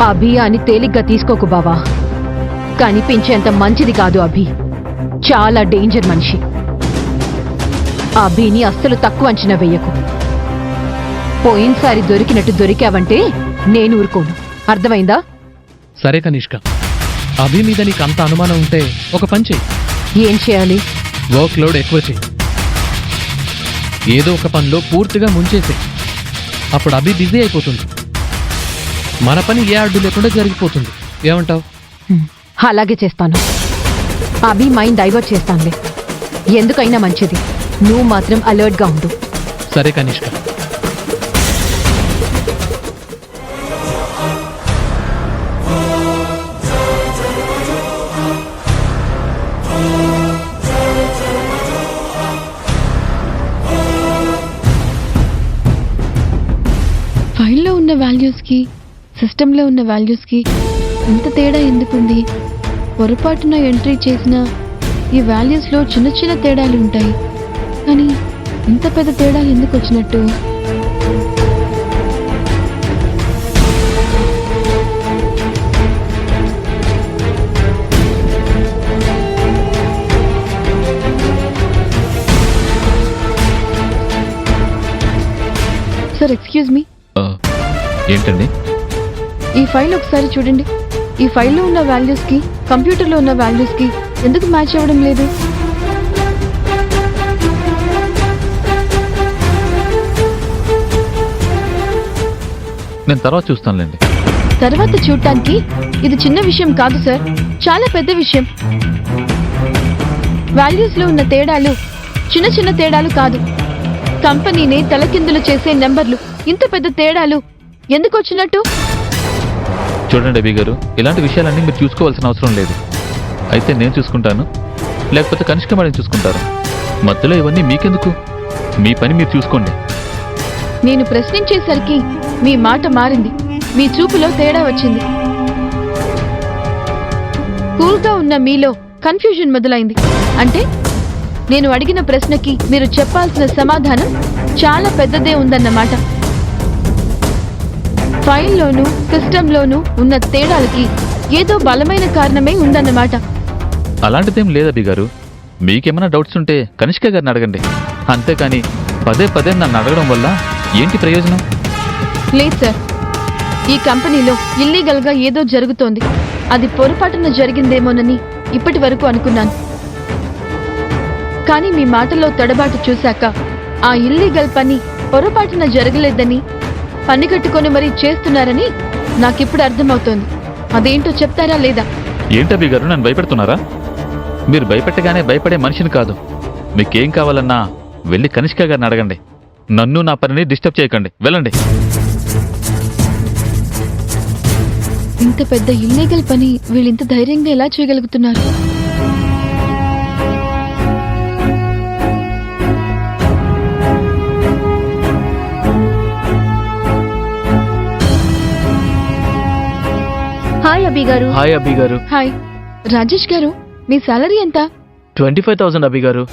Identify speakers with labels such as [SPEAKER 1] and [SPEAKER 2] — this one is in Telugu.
[SPEAKER 1] అభి అని తేలిగ్గా తీసుకోకు బావా. కనిపించేంత మంచిది కాదు అభి. చాలా డేంజర్ మనిషి. అభిని అస్సలు తక్కువ అంచనా వెయ్యకు. పోయినసారి దొరికినట్టు దొరికావంటే నేను ఊరుకోను. అర్థమైందా?
[SPEAKER 2] సరే కనిష్క, అభి మీద నీకు అంత అనుమానం ఉంటే ఒక పని చెయ్యి.
[SPEAKER 1] ఏం చేయాలి?
[SPEAKER 2] వర్క్ లోడ్ ఎక్కువ చెయ్యి. ఏదో ఒక పనిలో పూర్తిగా ముంచేసే. అప్పుడు అభి బిజీ అయిపోతుంది. మన పని ఏ అడ్డు లేకుండా జరిగిపోతుంది. ఏమంటావు?
[SPEAKER 1] అలాగే చేస్తాను. అభి మైండ్ డైవర్ట్ చేస్తానులే. ఎందుకైనా మంచిది. నువ్వు మాత్రం అలర్ట్గా ఉండు.
[SPEAKER 2] సరే కనిష్క.
[SPEAKER 3] ఫైల్లో ఉన్న వాల్యూస్కి సిస్టంలో ఉన్న వాల్యూస్కి ఇంత తేడా ఎందుకుంది? పొరపాటున ఎంట్రీ చేసిన ఈ వాల్యూస్లో చిన్న చిన్న తేడాలు ఉంటాయి, కానీ ఇంత పెద్ద తేడాలు ఎందుకు వచ్చినట్టు? Sir, excuse me.
[SPEAKER 4] ఏంటండి?
[SPEAKER 3] ఈ ఫైల్ ఒకసారి చూడండి. ఈ ఫైల్లో ఉన్న వాల్యూస్కి కంప్యూటర్లో ఉన్న వాల్యూస్కి ఎందుకు మ్యాచ్ అవ్వడం లేదు?
[SPEAKER 4] నేను తర్వాత చూస్తానులేండి.
[SPEAKER 3] తర్వాత చూడటానికి ఇది చిన్న విషయం కాదు సార్, చాలా పెద్ద విషయం. వాల్యూస్లో ఉన్న తేడాలు చిన్న చిన్న తేడాలు కాదు. కంపెనీని తలకిందులు చేసే నెంబర్లు. ఇంత పెద్ద తేడాలు ఎందుకు వచ్చినట్టు?
[SPEAKER 4] చూడండి అభి గారు, ఇలాంటి విషయాలన్నీ మీరు చూసుకోవాల్సిన అవసరం లేదు. అయితే నేను చూసుకుంటాను, లేకపోతే కనిష్క మేడం చూసుకుంటారు. మధ్యలో ఇవన్నీ మీకెందుకు? మీ పని మీరు చూసుకోండి.
[SPEAKER 3] నేను ప్రశ్నించేసరికి మీ మాట మారింది, మీ చూపులో తేడా వచ్చింది. కూల్గా ఉన్న మీలో కన్ఫ్యూజన్ మొదలైంది. అంటే నేను అడిగిన ప్రశ్నకి మీరు చెప్పాల్సిన సమాధానం చాలా పెద్దదే ఉందన్నమాట. ఫైల్లోనూ సిస్టంలోనూ ఉన్న తేడాలకి ఏదో బలమైన కారణమే ఉందన్నమాట.
[SPEAKER 4] అలాంటిదేం లేదు అభి గారు. మీకేమైనా డౌట్స్ ఉంటే కనిష్క గారిని అడగండి. అంతేకాని పదే పదే నన్ను అడగడం వల్ల ఏంటి ప్రయోజనం?
[SPEAKER 3] లేదు సార్, ఈ కంపెనీలో ఇల్లీగల్గా ఏదో జరుగుతోంది. అది పొరపాటున జరిగిందేమోనని ఇప్పటి వరకు అనుకున్నాను. కానీ మీ మాటల్లో తడబాటు చూశాక ఆ ఇల్లీగల్ పని పొరపాటున జరగలేదని, పని కట్టుకొని మరీ చేస్తున్నారని నాకిప్పుడు అర్థమవుతోంది. అదేంటో చెప్తారా లేదా?
[SPEAKER 4] ఏంటభి గారు, నన్ను భయపెడుతున్నారా? మీరు భయపెట్టగానే భయపడే మనిషిని కాదు. మీకేం కావాలన్నా వెళ్ళి కనిష్క గారిని అడగండి. నన్ను నా పనిని డిస్టర్బ్ చేయకండి. వెళ్ళండి.
[SPEAKER 3] ఇంత పెద్ద ఇల్లీగల్ పని వీళ్ళింత ధైర్యంగా ఎలా చేయగలుగుతున్నారు?
[SPEAKER 1] హాయ్ అభి గారు.
[SPEAKER 2] హాయ్ అభి గారు.
[SPEAKER 3] హాయ్ రాజేష్ గారు, మీ సాలరీ ఎంత?
[SPEAKER 2] 25,000 అభి గారు.